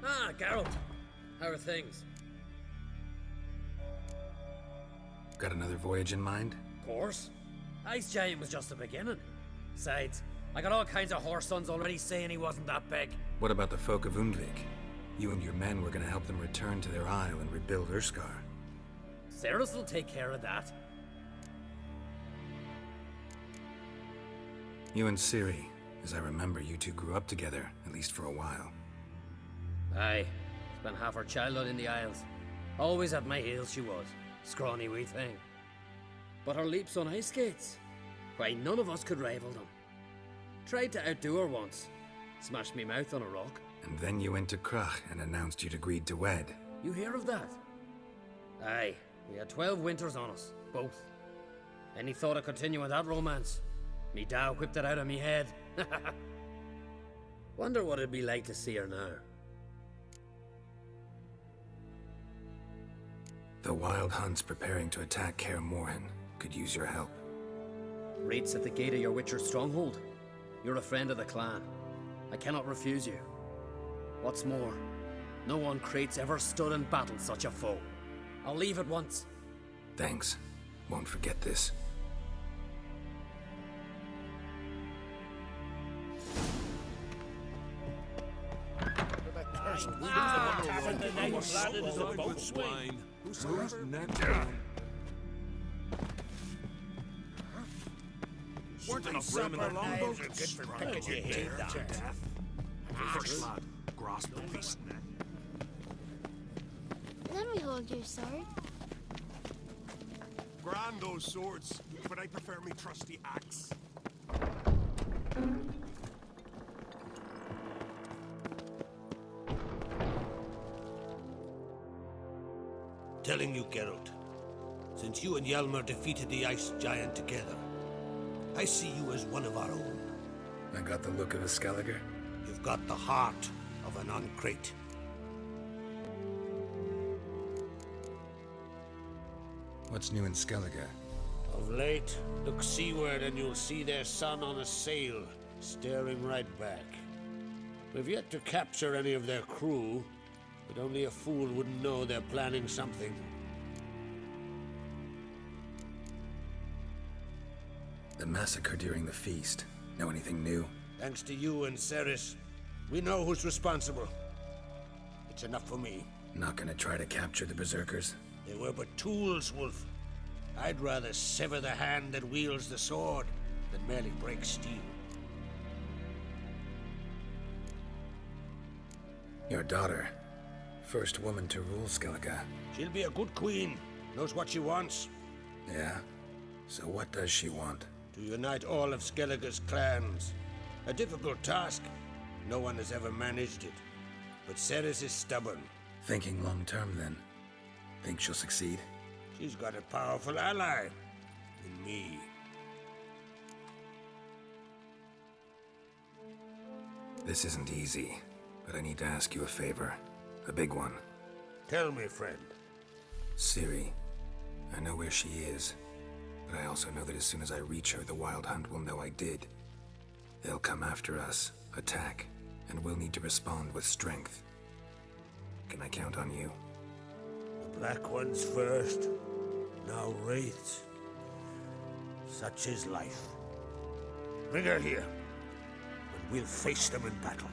Ah, Geralt. How are things? Got another voyage in mind? Of course. Ice Giant was just the beginning. Besides, I got all kinds of horse sons already saying he wasn't that big. What about the folk of Undvik? You and your men were gonna help them return to their isle and rebuild Urskar. Cerys will take care of that. You and Ciri, as I remember, you two grew up together, at least for a while. Aye. Spent half her childhood in the Isles. Always at my heels she was. Scrawny wee thing. But her leaps on ice skates, why, none of us could rival them. Tried to outdo her once. Smashed me mouth on a rock. And then you went to Crach and announced you'd agreed to wed. You hear of that? Aye. We had 12 winters on us, both. Any thought of continuing that romance? Me Dow whipped it out of me head. Wonder what it'd be like to see her now. The Wild Hunt's preparing to attack Kaer Morhen. Could use your help. Raid's at the gate of your Witcher stronghold. You're a friend of the clan. I cannot refuse you. What's more, no one Crate's ever stood and battled such a foe. I'll leave at once. Thanks. Won't forget this. Weren't enough room in the longboat? Good for picking your head down. First lad, grasp the beast. Let me hold your sword. Grand those swords, but I prefer me trusty axe. Telling you, Geralt, since you and Hjalmar defeated the Ice Giant together, I see you as one of our own. I got the look of a Skelliger. You've got the heart of an Uncrate. What's new in Skellige? Of late, look seaward and you'll see their sun on a sail, staring right back. We've yet to capture any of their crew, but only a fool wouldn't know they're planning something. The massacre during the feast. Know anything new? Thanks to you and Cerys, we know who's responsible. It's enough for me. Not gonna try to capture the Berserkers? They were but tools, Wolf. I'd rather sever the hand that wields the sword than merely break steel. Your daughter. First woman to rule Skellige. She'll be a good queen. Knows what she wants. Yeah? So what does she want? To unite all of Skellige's clans. A difficult task. No one has ever managed it. But Cerys is stubborn. Thinking long term, then. Think she'll succeed? She's got a powerful ally. In me. This isn't easy, but I need to ask you a favor. A big one. Tell me, friend. Ciri. I know where she is, but I also know that as soon as I reach her, the Wild Hunt will know I did. They'll come after us, attack, and we'll need to respond with strength. Can I count on you? The Black Ones first, now Wraiths. Such is life. Bring her here, and we'll face them in battle.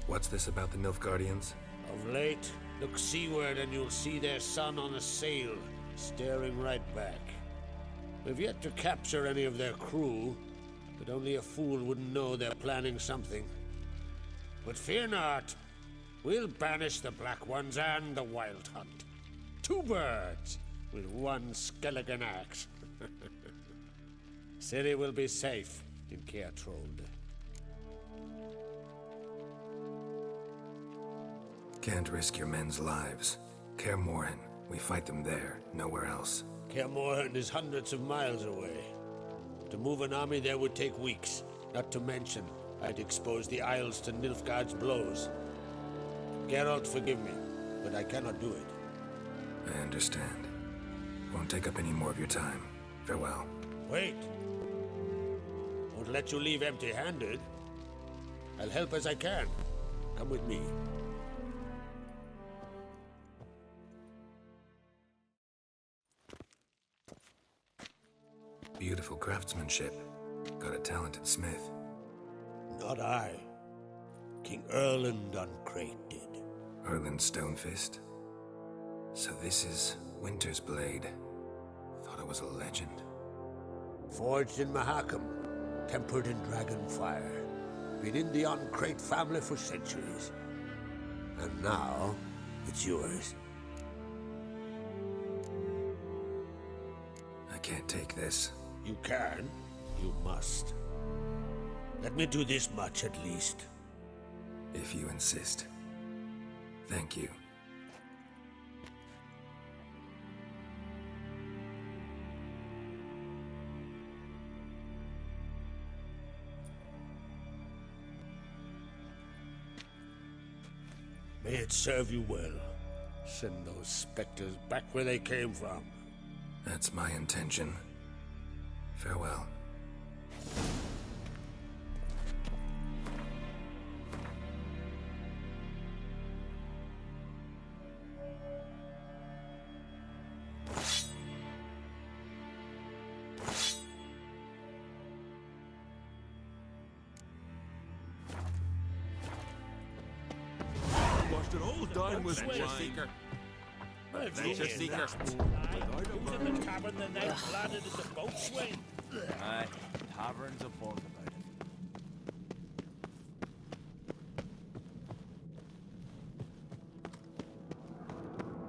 What's this about the Nilfgaardians? Of late, look seaward and you'll see their sun on a sail, staring right back. We've yet to capture any of their crew, but only a fool wouldn't know they're planning something. But fear not, we'll banish the Black Ones and the Wild Hunt. Two birds with one Skelligen axe. Ciri will be safe in Kaer Trolde. Can't risk your men's lives. Kaer Morhen, we fight them there, nowhere else. Kaer Morhen is hundreds of miles away. To move an army there would take weeks, not to mention I'd expose the Isles to Nilfgaard's blows. Geralt, forgive me, but I cannot do it. I understand. Won't take up any more of your time. Farewell. Wait. Won't let you leave empty-handed. I'll help as I can. Come with me. Beautiful craftsmanship. Got a talented smith. Not I. King Erland Uncrate did. Erland Stonefist. So this is Winter's Blade. Thought it was a legend. Forged in Mahakam, tempered in dragon fire. Been in the Uncrate family for centuries. And now, it's yours. I can't take this. You can. You must. Let me do this much at least. If you insist. Thank you. May it serve you well. Send those specters back where they came from. That's my intention. Farewell. Washed it all down with wine. Adventure Seeker. Who's in the tavern the night landed in the boatswain? Aye, taverns a bog about it.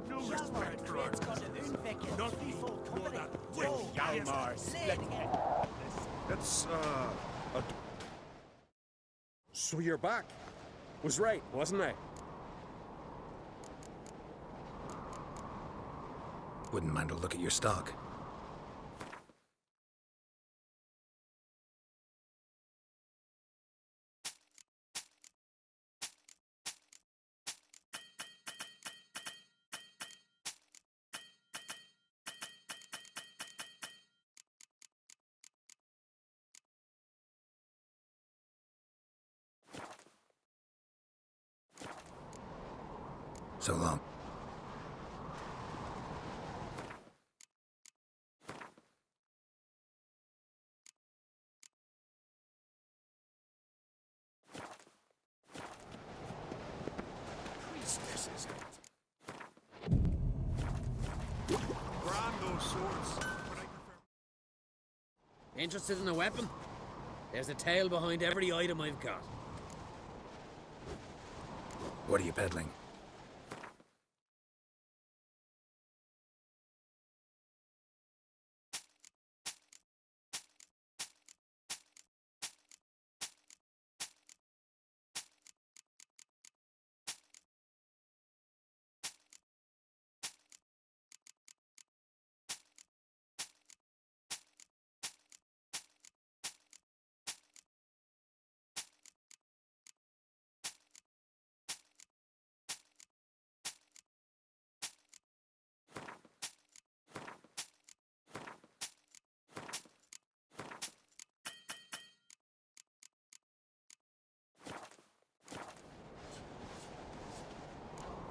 No respect for our nothing more that wicked Hjalmar, split. It's, So you're back. Was right, wasn't I? Wouldn't mind a look at your stock. So long. this is it. Brand those swords, but I prefer... Interested in a weapon? There's a tale behind every item I've got. What are you peddling?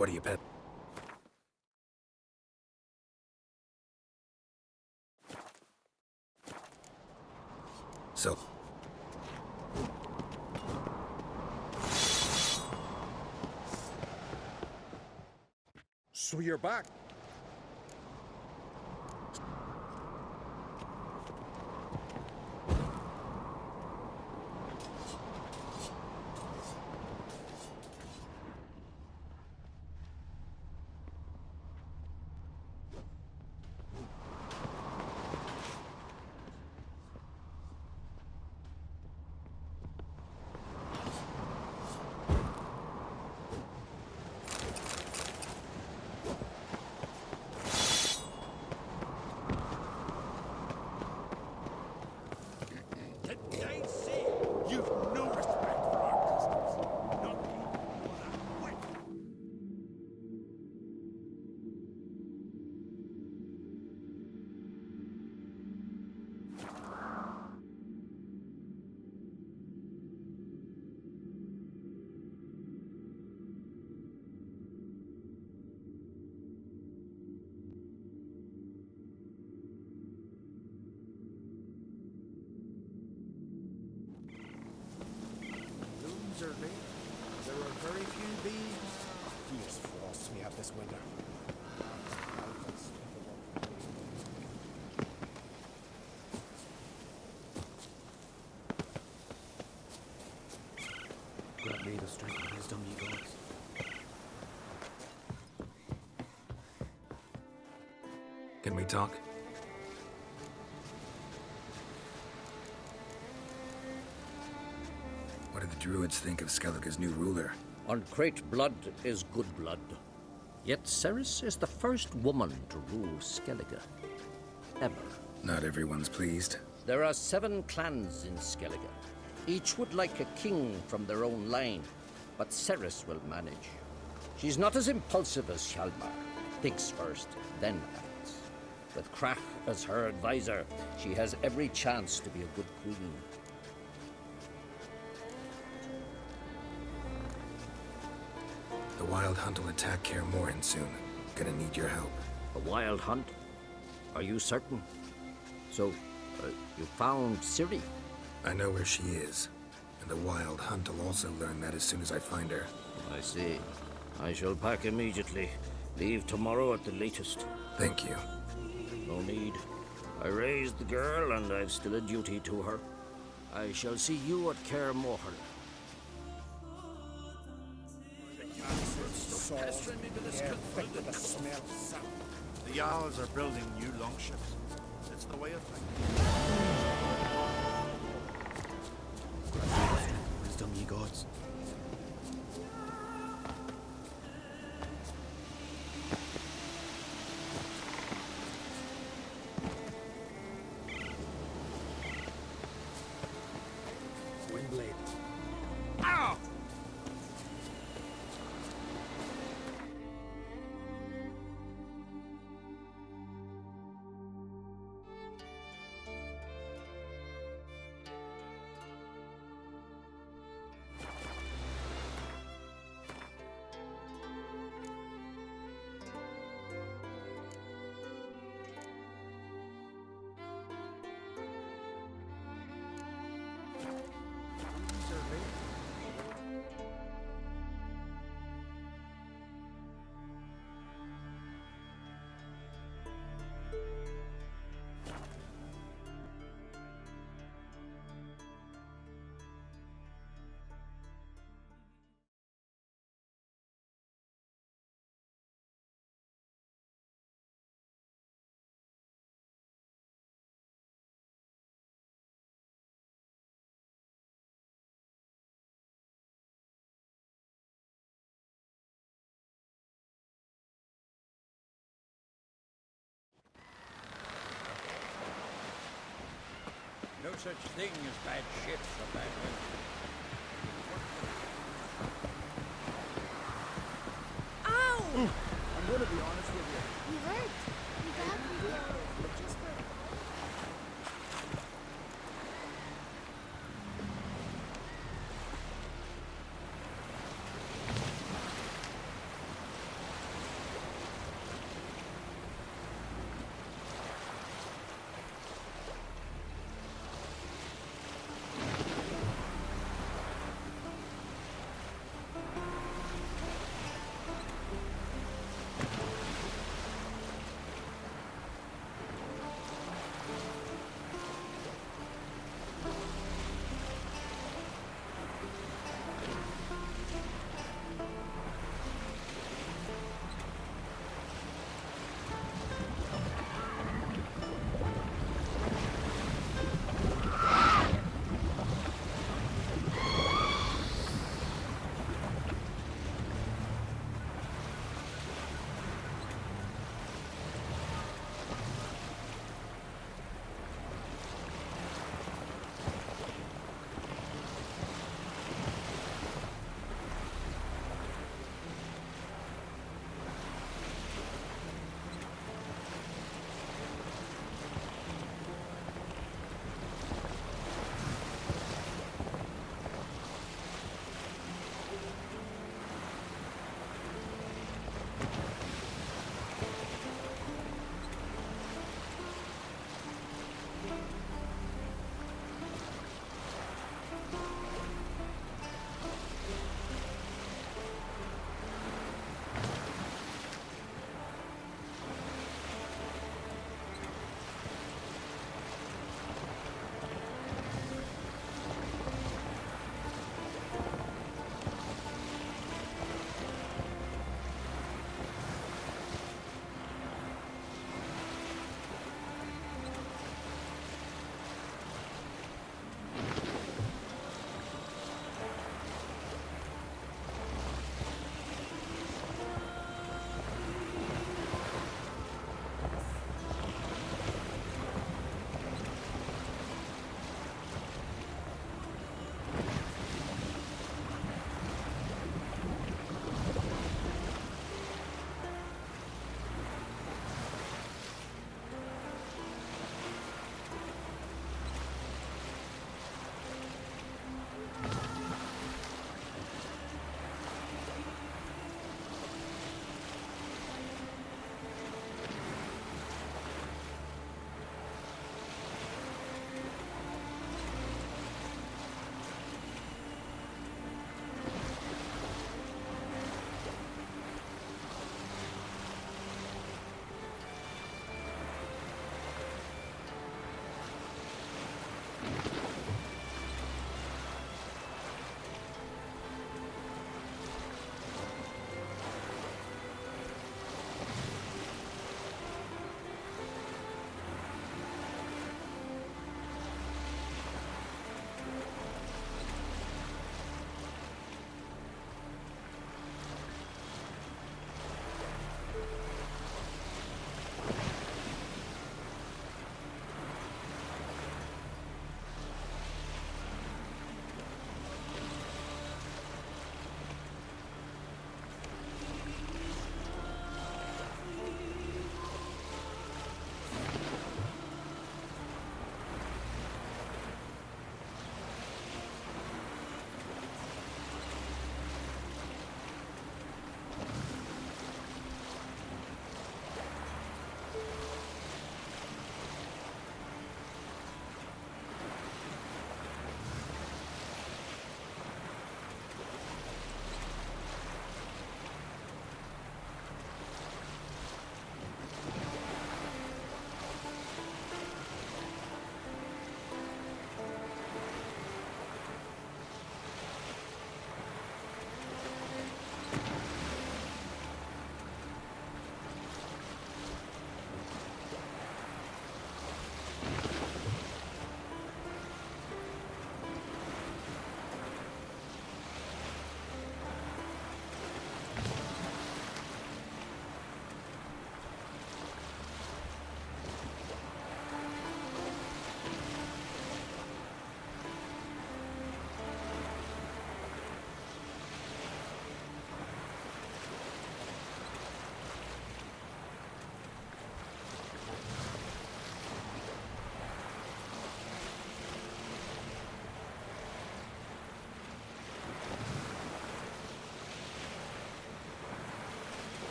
What are you pet? So. So you're back. early. There are very few bees. Fierce frosts we have this winter. Grant me the strength and wisdom, ye gods. Can we talk? What do the druids think of Skellige's new ruler? Uncrate blood is good blood. Yet Ceres is the first woman to rule Skellige. Ever. Not everyone's pleased. There are 7 clans in Skellige. Each would like a king from their own line, but Ceres will manage. She's not as impulsive as Hjalmar. Thinks first, then acts. With Krach as her advisor, she has every chance to be a good queen. The Wild Hunt will attack Kaer Morhen soon. Gonna need your help. A wild hunt? Are you certain? So, you found Ciri? I know where she is. And the Wild Hunt will also learn that as soon as I find her. I see. I shall pack immediately. Leave tomorrow at the latest. Thank you. No need. I raised the girl, and I've still a duty to her. I shall see you at Kaer Morhen. The Jarls are building new longships. It's the way of things. Wisdom, ye gods. Windblade. Ow! No such thing as bad ships or bad weather. Ow! I'm gonna be honest with you. You hurt. You badly. Just for...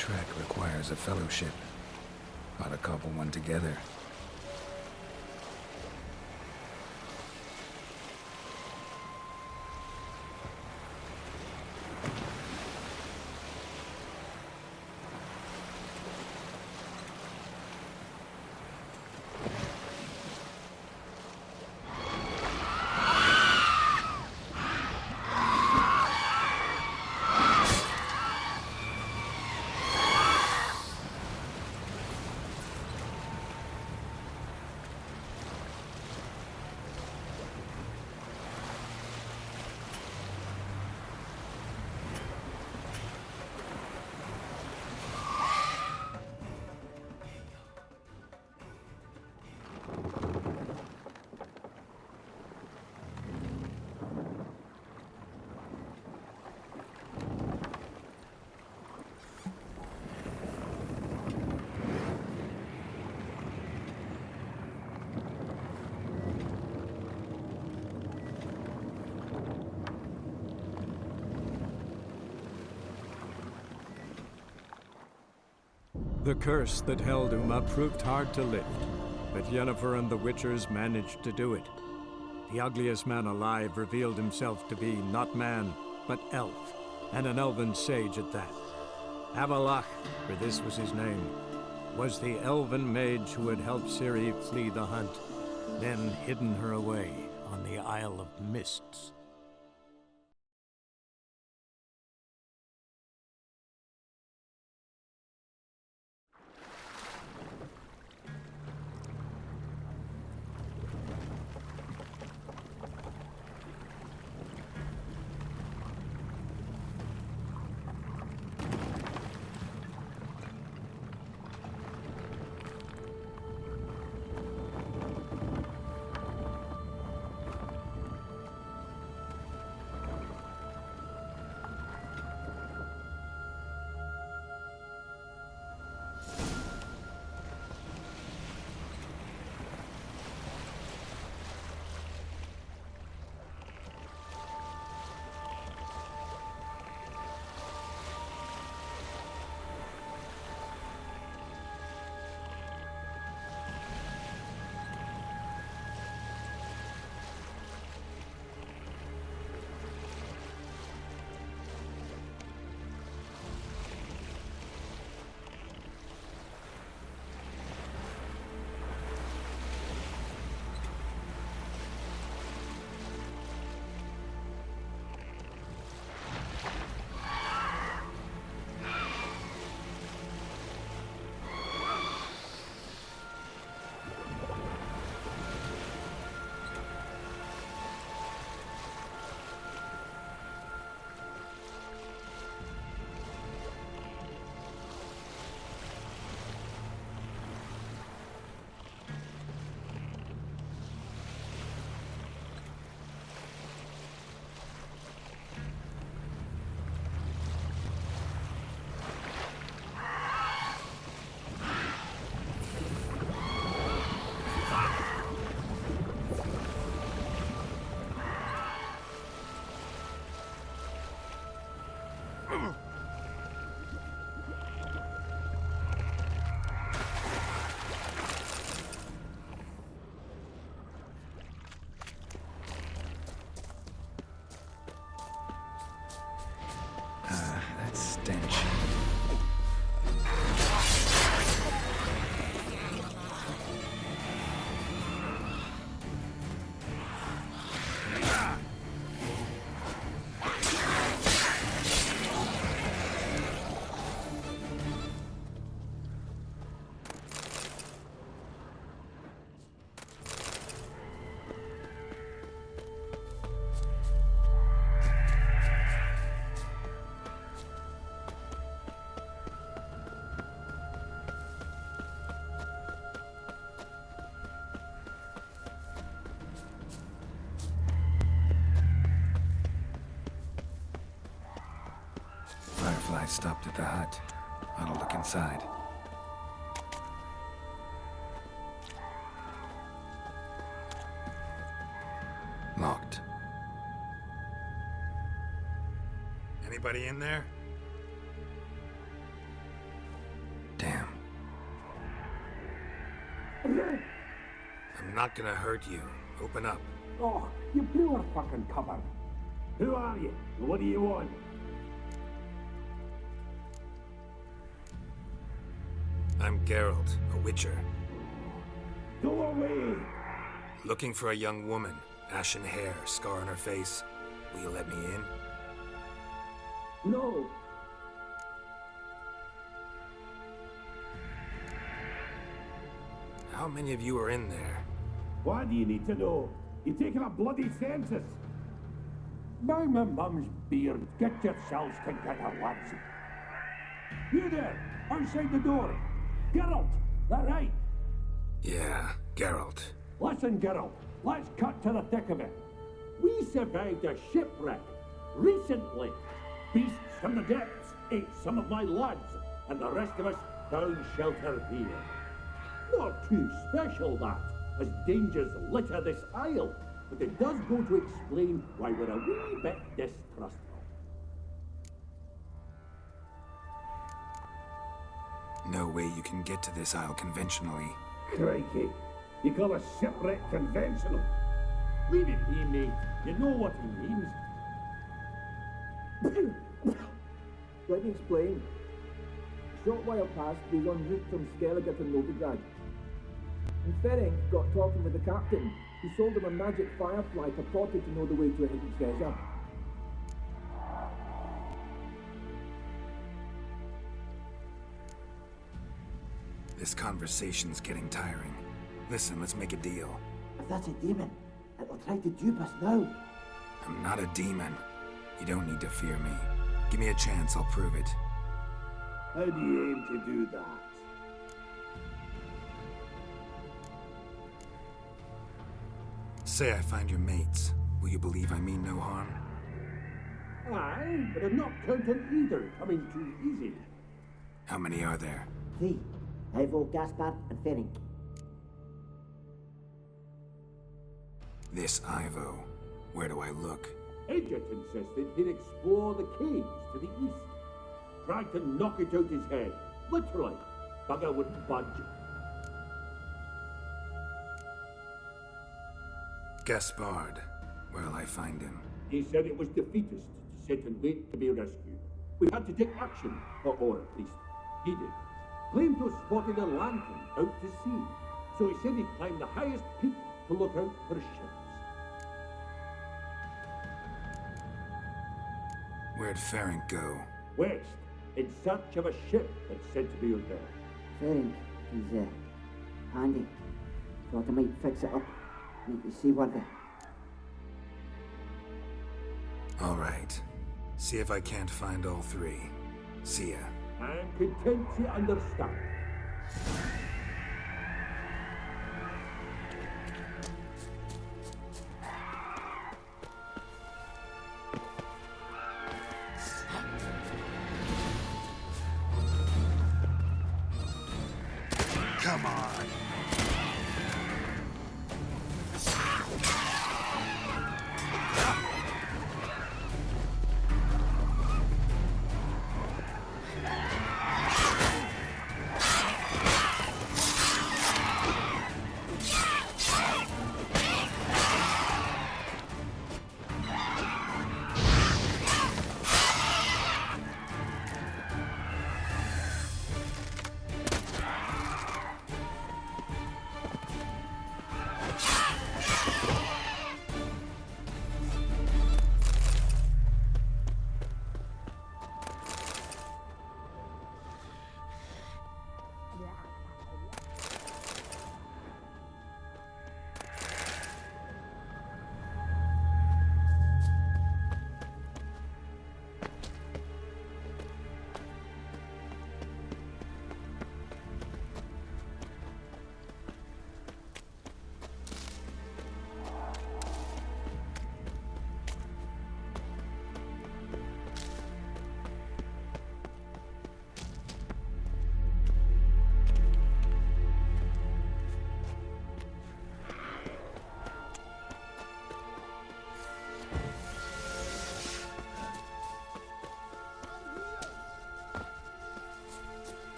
trek requires a fellowship. Ought to cobble one together. The curse that held Uma proved hard to lift, but Yennefer and the Witchers managed to do it. The ugliest man alive revealed himself to be not man, but elf, and an elven sage at that. Avallac'h, for this was his name, was the elven mage who had helped Ciri flee the hunt, then hidden her away on the Isle of Mists. That stench. Firefly stopped at the hut. I'll look inside. Locked. Anybody in there? not gonna hurt you. Open up. Oh, you blew our fucking cover. Who are you? And what do you want? I'm Geralt, a witcher. Go away! Looking for a young woman. Ashen hair, scar on her face. Will you let me in? No! How many of you are in there? Why do you need to know? You're taking a bloody census! By my mum's beard, get yourselves together, lads. You there, outside the door. Geralt, that right? Yeah, Geralt. Listen, Geralt, let's cut to the thick of it. We survived a shipwreck recently. Beasts from the depths ate some of my lads, and the rest of us found shelter here. Not too special, that, as dangers litter this isle, but it does go to explain why we're a wee bit distrustful. No way you can get to this isle conventionally. Crikey, you call a shipwreck conventional? Leave it be, mate. You know what he means. Let me explain. A short while past, we were en route from Skellige to Novigrad. And Ferenc got talking with the captain. He sold him a magic firefly purported to know the way to a hidden treasure. This conversation's getting tiring. Listen, let's make a deal. If that's a demon, it'll try to dupe us now. I'm not a demon. You don't need to fear me. Give me a chance, I'll prove it. How do you aim to do that? Say I find your mates. Will you believe I mean no harm? Aye, but I'm not counting either coming too easy. How many are there? 3. Ivo, Gaspar, and Ferenc. This Ivo. Where do I look? Edget insisted he'd explore the caves to the east. Tried to knock it out his head. Literally. Bugger wouldn't budge. Gaspard. Where'll I find him? He said it was defeatist to sit and wait to be rescued. We had to take action, or at least he did. Claimed to have spotted a lantern out to sea, so he said he'd climb the highest peak to look out for ships. Where'd Ferenc go? West, in search of a ship that's said to be out there. Ferenc, he's handy. Thought I might fix it up. Make you see what the... All right. See if I can't find all 3. See ya. I'm content to understand. Come on.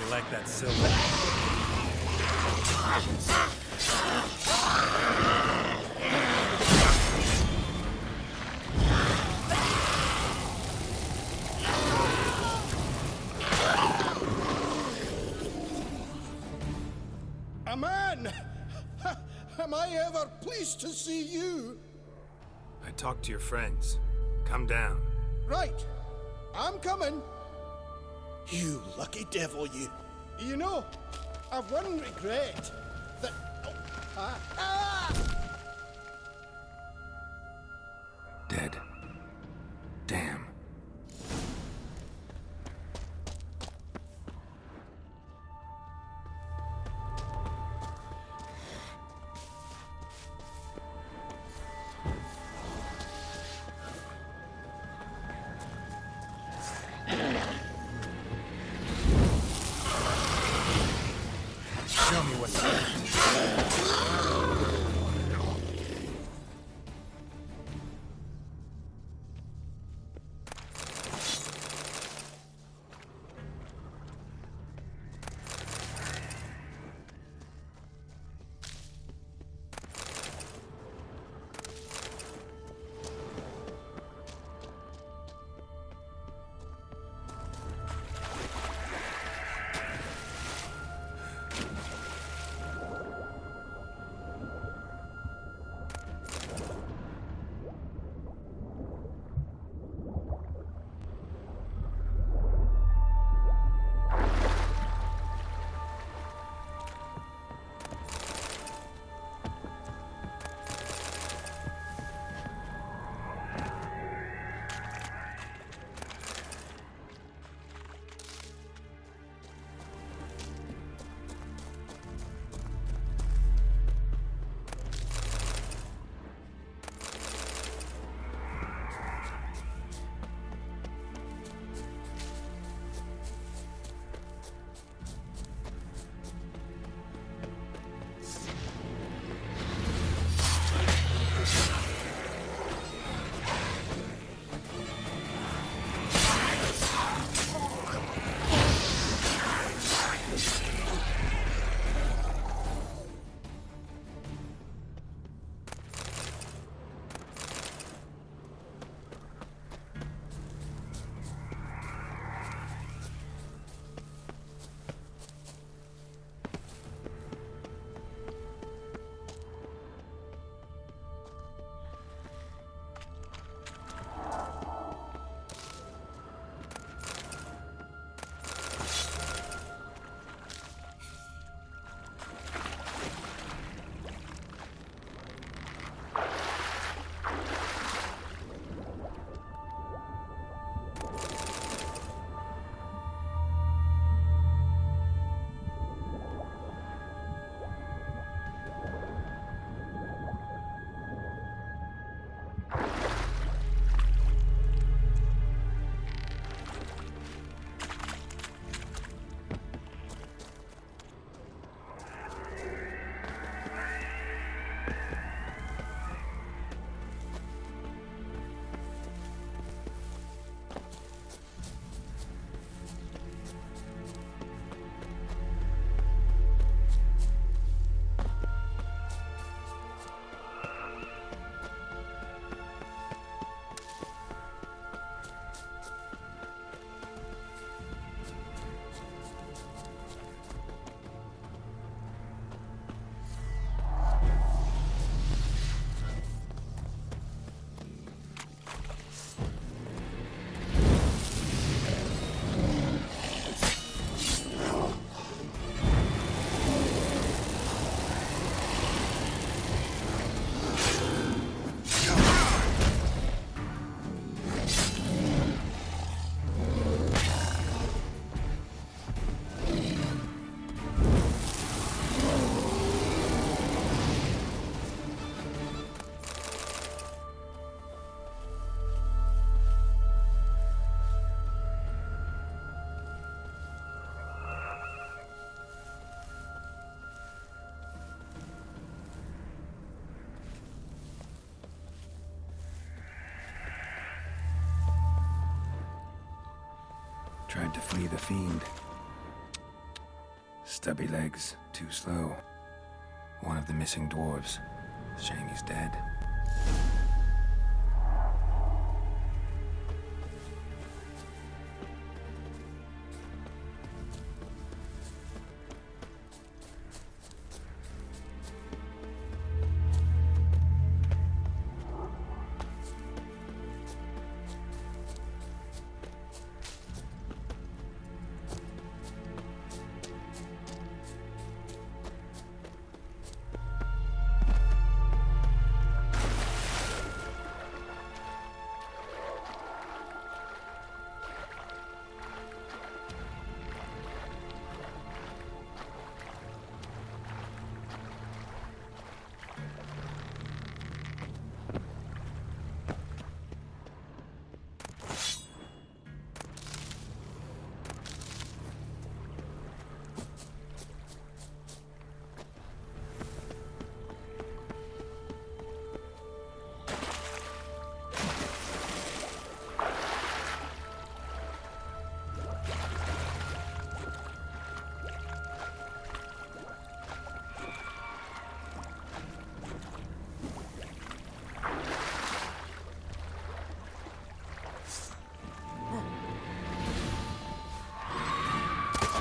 Like that silver. A man! Am I ever pleased to see you? I talked to your friends. Come down. Right. I'm coming. You lucky devil, you. You know, I've one regret. That... Dead. Damn. Show me what's Tried to flee the fiend. Stubby legs, too slow. One of the missing dwarves. Shame he's dead.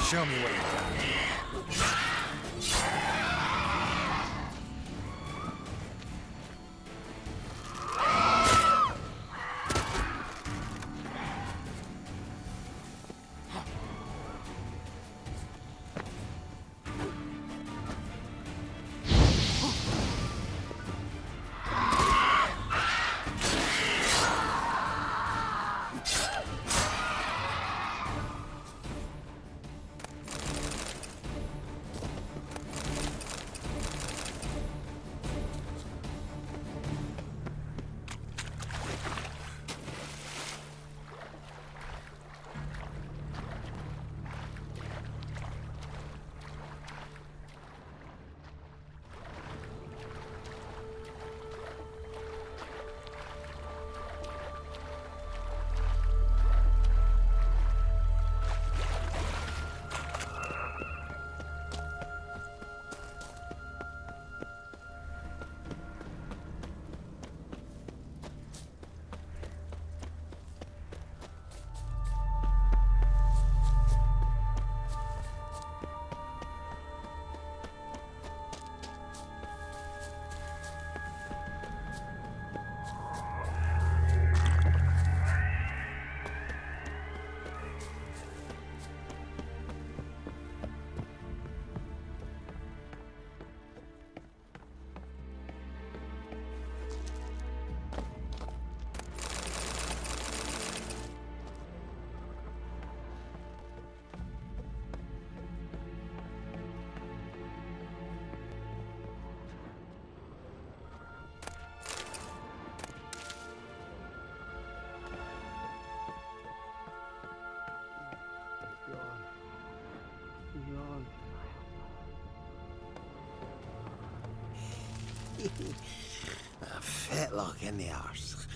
Show me what you've done. A fetlock in the arse.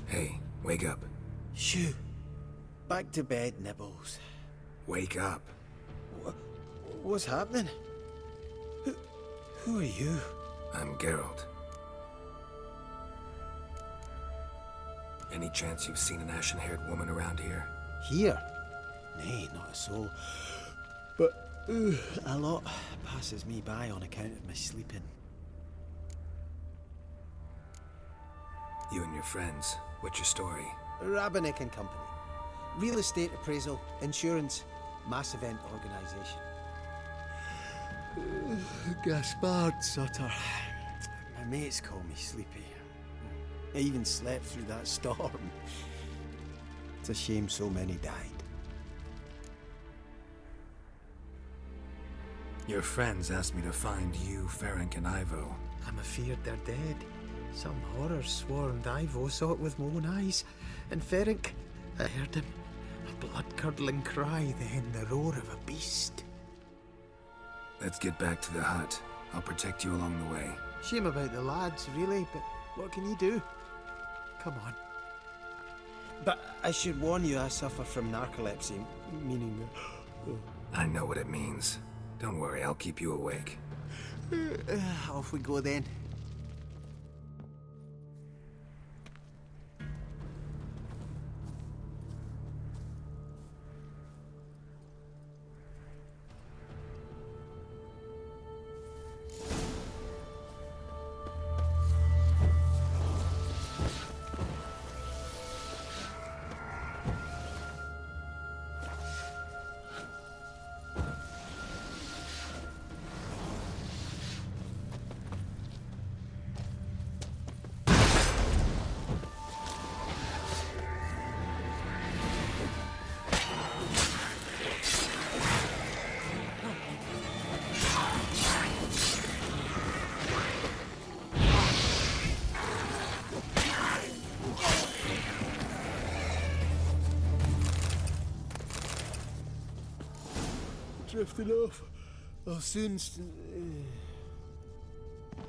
Hey, wake up. Shoo. Back to bed, Nibbles. Wake up. What's happening? Who are you? I'm Geralt. Any chance you've seen an ashen-haired woman around here? Here? Nay, not a soul. But a lot passes me by on account of my sleeping. You and your friends, what's your story? Rabenik and Company. Real estate appraisal, insurance, mass event organisation. Gaspard Sutter. My mates call me Sleepy. I even slept through that storm. It's a shame so many died. Your friends asked me to find you, Ferenc, and Ivo. I'm afeard they're dead. Some horror swarmed Ivo, saw it with my own eyes. And Ferenc, I heard him. A blood-curdling cry, then the roar of a beast. Let's get back to the hut. I'll protect you along the way. Shame about the lads, really, but what can you do? Come on. But I should warn you, I suffer from narcolepsy, meaning... I know what it means. Don't worry, I'll keep you awake. Off we go then. Drifting off. I'll soon...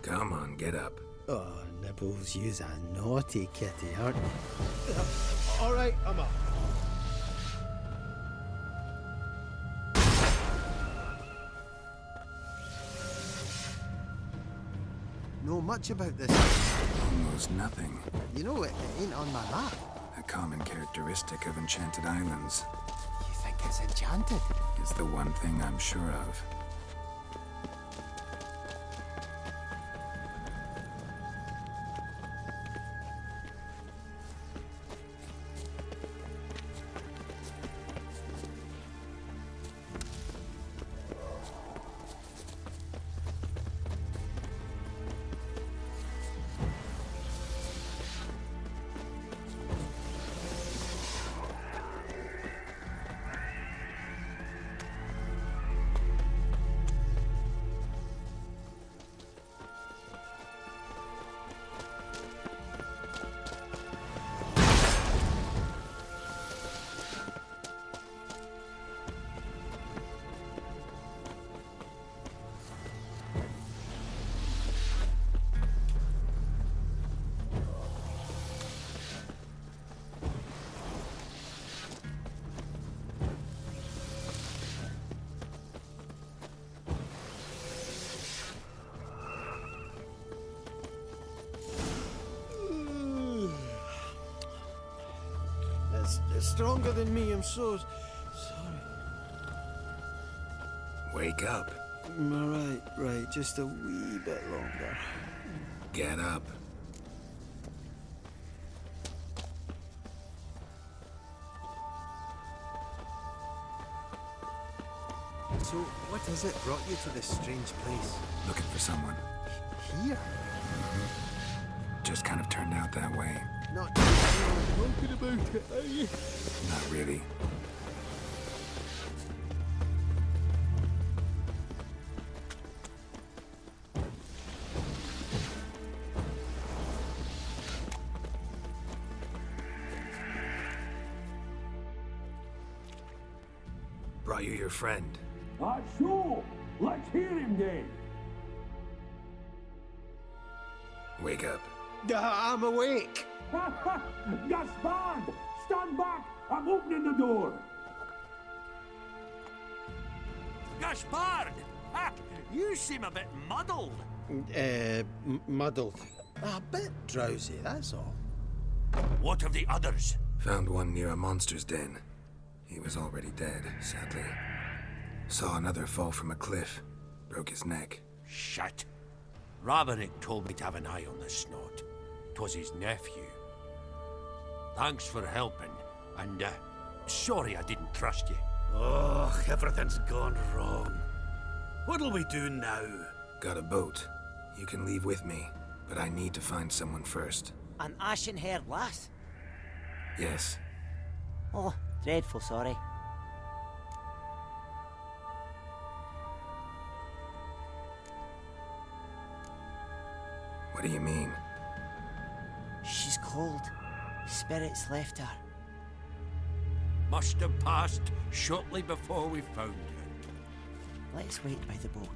Come on, get up. Oh, Nibbles, you's a naughty kitty, aren't you? All right, I'm up. Know much about this? Almost nothing. You know, it ain't on my map. A common characteristic of Enchanted Islands. You think it's enchanted? It's the one thing I'm sure of. It's stronger than me, I'm so sorry. Wake up. Right, just a wee bit longer. Get up. So, what is it brought you to this strange place? Looking for someone. Here? Just kind of turned out that way. Not talking about it, are you? Not really. Brought you your friend. Sure. Let's hear him then. Wake up. I'm awake. Gaspard! Stand back! I'm opening the door! Gaspard! Ha! You seem a bit muddled. Muddled. A bit drowsy, that's all. What of the others? Found one near a monster's den. He was already dead, sadly. Saw another fall from a cliff. Broke his neck. Shit. Roberick told me to have an eye on the snot. 'Twas his nephew. Thanks for helping, and sorry I didn't trust you. Oh, everything's gone wrong. What'll we do now? Got a boat. You can leave with me, but I need to find someone first. An ashen-haired lass? Yes. Oh, dreadful sorry. What do you mean? She's cold. Spirits left her. Must have passed shortly before we found her. Let's wait by the boat.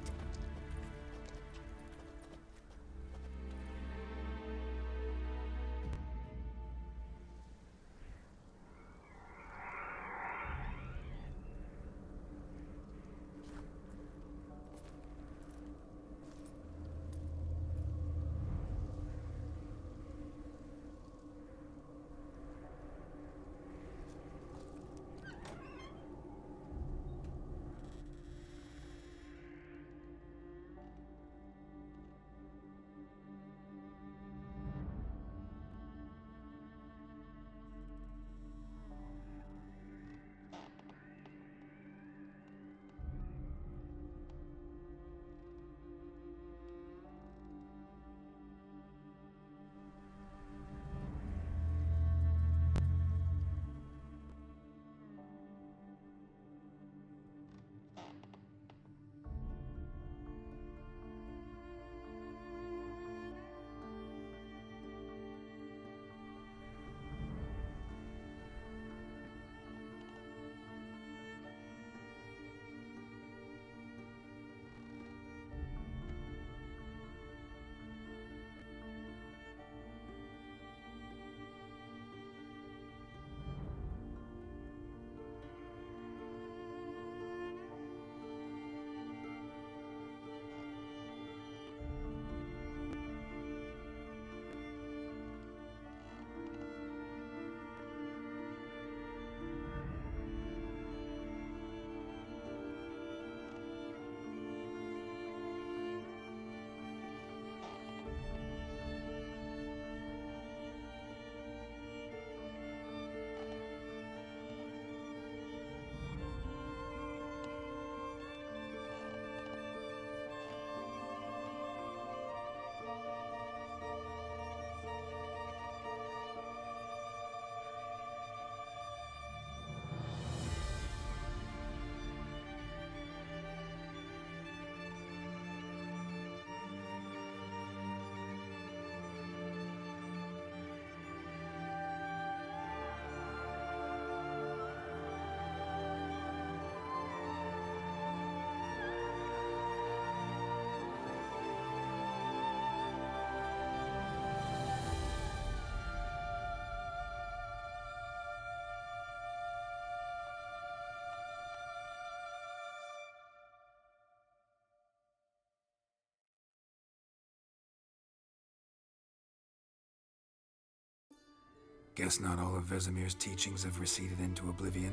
Guess not all of Vesemir's teachings have receded into oblivion.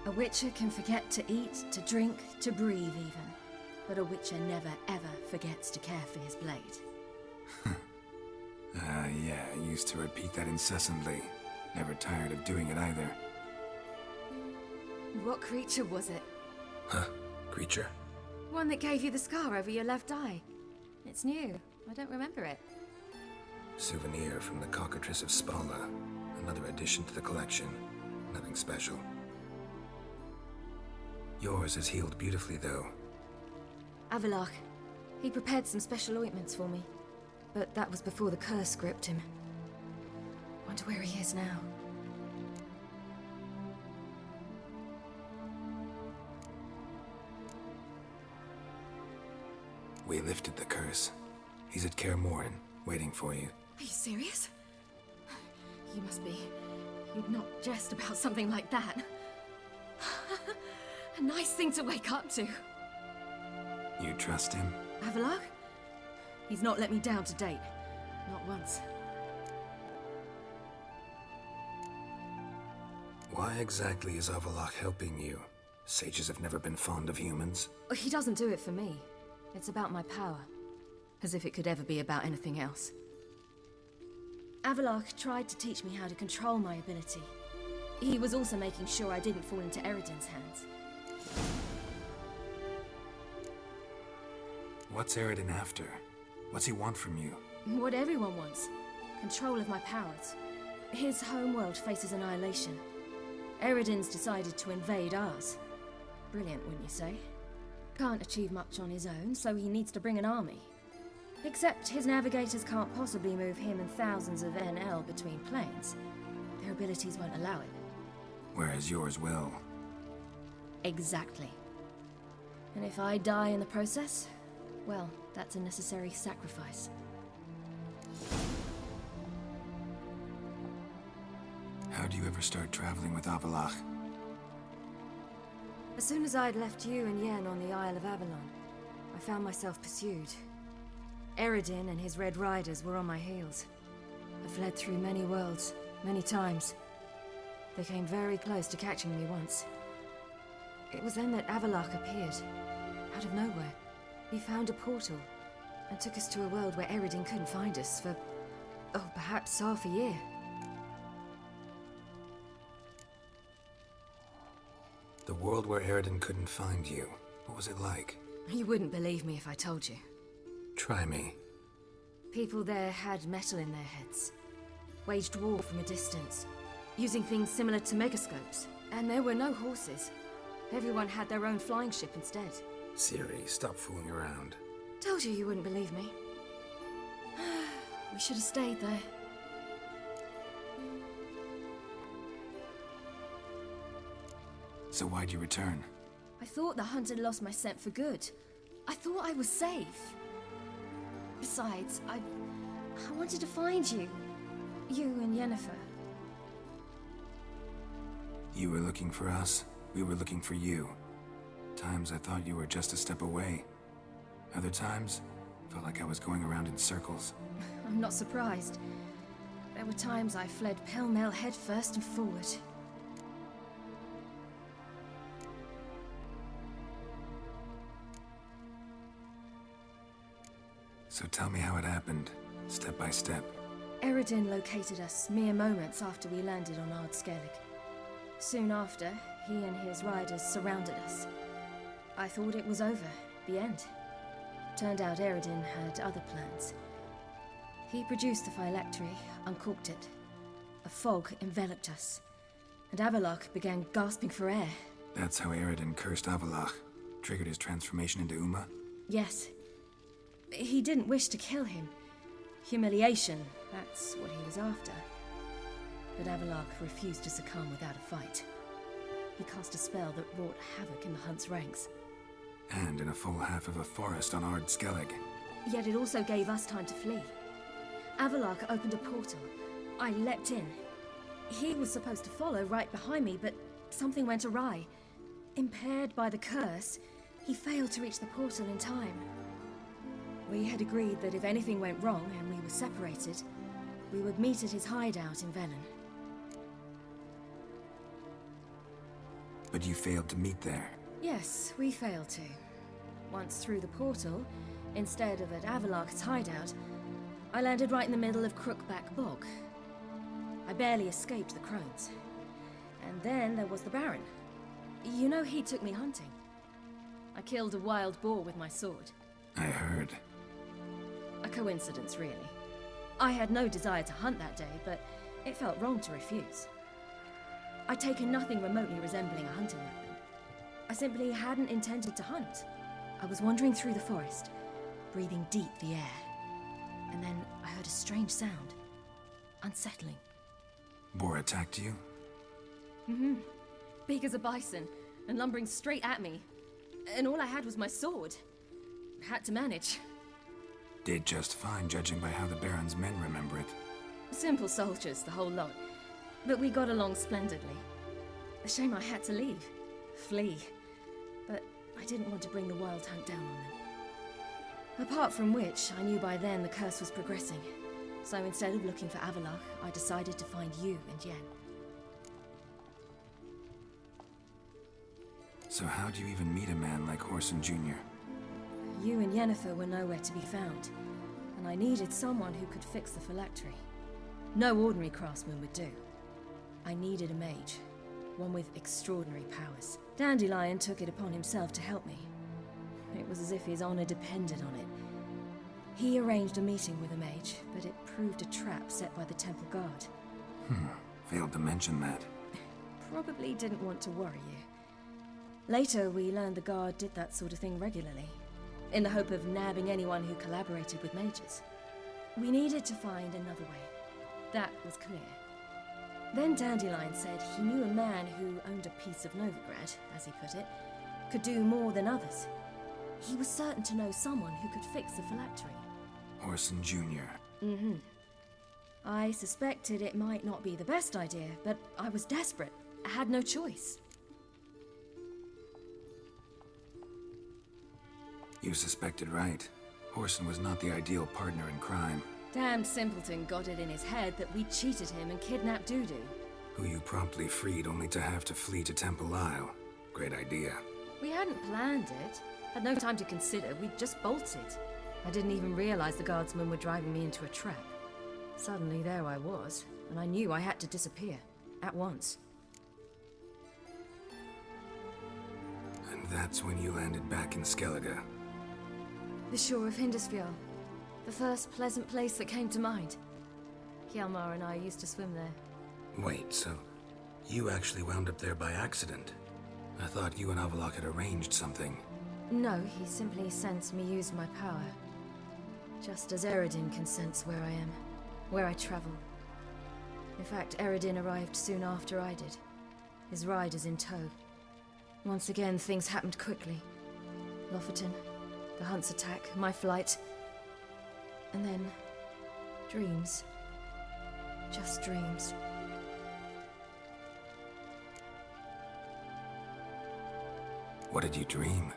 A witcher can forget to eat, to drink, to breathe even. But a witcher never ever forgets to care for his blade. Yeah, I used to repeat that incessantly. Never tired of doing it either. What creature was it? Huh? Creature? One that gave you the scar over your left eye. It's new. I don't remember it. Souvenir from the Cockatrice of Spala. Another addition to the collection. Nothing special. Yours is healed beautifully, though. Avallac'h. He prepared some special ointments for me. But that was before the curse gripped him. Wonder where he is now. We lifted the curse. He's at Kaer Morhen, waiting for you. Are you serious? You must be. You'd not jest about something like that. A nice thing to wake up to. You trust him? Avallac'h? He's not let me down to date. Not once. Why exactly is Avallac'h helping you? Sages have never been fond of humans. He doesn't do it for me. It's about my power. As if it could ever be about anything else. Avallac'h tried to teach me how to control my ability. He was also making sure I didn't fall into Eredin's hands. What's Eredin after? What's he want from you? What everyone wants. Control of my powers. His homeworld faces annihilation. Eredin's decided to invade ours. Brilliant, wouldn't you say? Can't achieve much on his own, so he needs to bring an army. Except his navigators can't possibly move him and thousands of NL between planes. Their abilities won't allow it. Whereas yours will. Exactly. And if I die in the process, well, that's a necessary sacrifice. How do you ever start traveling with Avallac'h? As soon as I'd left you and Yen on the Isle of Avalon, I found myself pursued. Eredin and his Red Riders were on my heels. I fled through many worlds, many times. They came very close to catching me once. It was then that Avallac'h appeared, out of nowhere. He found a portal, and took us to a world where Eredin couldn't find us for, oh, perhaps half a year. The world where Eredin couldn't find you. What was it like? You wouldn't believe me if I told you. Try me. People there had metal in their heads. Waged war from a distance, using things similar to megascopes. And there were no horses. Everyone had their own flying ship instead. Ciri, stop fooling around. Told you wouldn't believe me. We should have stayed there. So why'd you return? I thought the hunt had lost my scent for good. I thought I was safe. Besides, I wanted to find you. You and Yennefer. You were looking for us. We were looking for you. Times I thought you were just a step away. Other times, felt like I was going around in circles. I'm not surprised. There were times I fled pell-mell headfirst and forward. So tell me how it happened, step by step. Eredin located us mere moments after we landed on Ard Skellig. Soon after, he and his riders surrounded us. I thought it was over, the end. Turned out Eredin had other plans. He produced the phylactery, uncorked it. A fog enveloped us, and Avallac'h began gasping for air. That's how Eredin cursed Avallac'h, triggered his transformation into Uma? Yes. He didn't wish to kill him. Humiliation, that's what he was after. But Avallac'h refused to succumb without a fight. He cast a spell that wrought havoc in the hunt's ranks. And in a full half of a forest on Ard Skellig. Yet it also gave us time to flee. Avallac'h opened a portal. I leapt in. He was supposed to follow right behind me, but something went awry. Impaired by the curse, he failed to reach the portal in time. We had agreed that if anything went wrong and we were separated, We would meet at his hideout in Velen. But you failed to meet there. Yes, we failed to. Once through the portal, instead of at Avalok's hideout, I landed right in the middle of Crookback Bog. I barely escaped the crones. And then there was the Baron. You know, he took me hunting. I killed a wild boar with my sword. I heard. A coincidence, really. I had no desire to hunt that day, but it felt wrong to refuse. I'd taken nothing remotely resembling a hunting weapon. I simply hadn't intended to hunt. I was wandering through the forest, breathing deep the air. And then I heard a strange sound. Unsettling. Boar attacked you? Mm-hmm. Big as a bison, and lumbering straight at me. And all I had was my sword. Had to manage. Did just fine, judging by how the Baron's men remember it. Simple soldiers, the whole lot. But we got along splendidly. A shame I had to leave. Flee. But I didn't want to bring the Wild Hunt down on them. Apart from which, I knew by then the curse was progressing. So instead of looking for Avalok, I decided to find you and Yen. So how do you even meet a man like Whoreson Jr.? You and Yennefer were nowhere to be found, and I needed someone who could fix the phylactery. No ordinary craftsman would do. I needed a mage, one with extraordinary powers. Dandelion took it upon himself to help me. It was as if his honor depended on it. He arranged a meeting with a mage, but it proved a trap set by the Temple Guard. Failed to mention that. Probably didn't want to worry you. Later, we learned the Guard did that sort of thing regularly, in the hope of nabbing anyone who collaborated with mages. We needed to find another way. That was clear. Then Dandelion said he knew a man who owned a piece of Novigrad, as he put it, could do more than others. He was certain to know someone who could fix the phylactery. Whoreson Jr. Mm-hmm. I suspected it might not be the best idea, but I was desperate. I had no choice. You suspected right. Whoreson was not the ideal partner in crime. Damned simpleton got it in his head that we cheated him and kidnapped Dudu. Who you promptly freed only to have to flee to Temple Isle. Great idea. We hadn't planned it. Had no time to consider, we just bolted. I didn't even realize the guardsmen were driving me into a trap. Suddenly there I was, and I knew I had to disappear. At once. And that's when you landed back in Skellige. The shore of Hindisfjall. The first pleasant place that came to mind. Hjalmar and I used to swim there. Wait, so you actually wound up there by accident? I thought you and Avalok had arranged something. No, he simply sensed me use my power. Just as Eredin can sense where I am, where I travel. In fact, Eredin arrived soon after I did. His riders in tow. Once again, things happened quickly. Lofoten, the Hunt's attack, my flight. And then, dreams. Just dreams. What did you dream?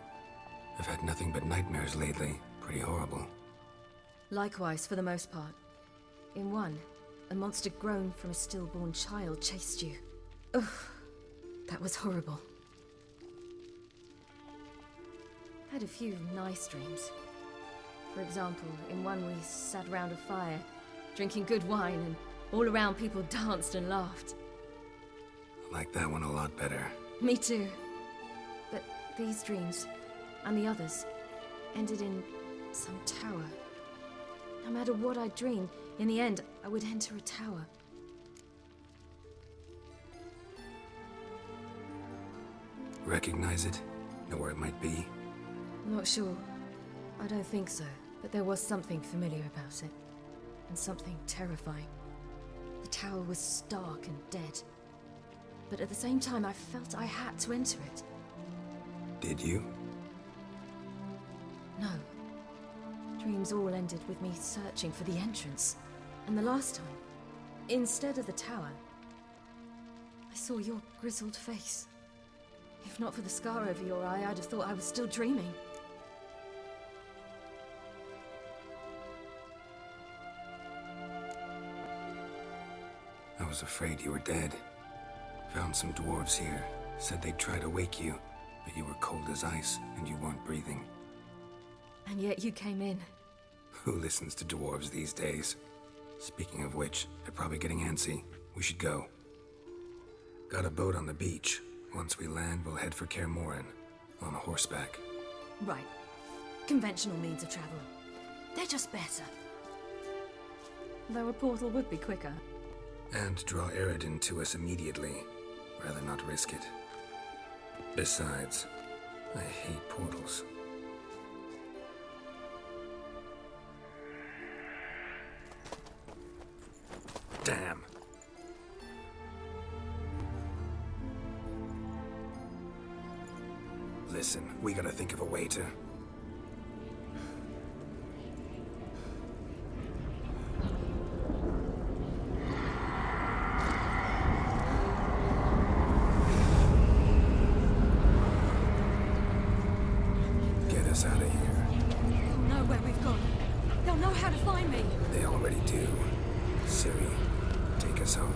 I've had nothing but nightmares lately. Pretty horrible. Likewise, for the most part. In one, a monster grown from a stillborn child chased you. Ugh, that was horrible. Had a few nice dreams. For example, in one we sat around a fire, drinking good wine, and all around people danced and laughed. I like that one a lot better. Me too. But these dreams, and the others, ended in some tower. No matter what I dreamed, in the end, I would enter a tower. Recognize it? Know where it might be? Not sure. I don't think so, but there was something familiar about it. And something terrifying. The tower was stark and dead. But at the same time, I felt I had to enter it. Did you? No. Dreams all ended with me searching for the entrance. And the last time, instead of the tower, I saw your grizzled face. If not for the scar over your eye, I'd have thought I was still dreaming. was afraid you were dead. Found some dwarves here. Said they'd try to wake you, but you were cold as ice and you weren't breathing. And yet you came in. Who listens to dwarves these days? Speaking of which, they're probably getting antsy. We should go. Got a boat on the beach. Once we land, we'll head for Kaer Morhen. On horseback. Right. Conventional means of travel. They're just better. Though a portal would be quicker. And draw Eredin to us immediately. Rather not risk it. Besides, I hate portals. Damn. Listen, we gotta think of a way to... Get us out of here. They'll know where we've gone. They'll know how to find me. They already do. Ciri, take us home.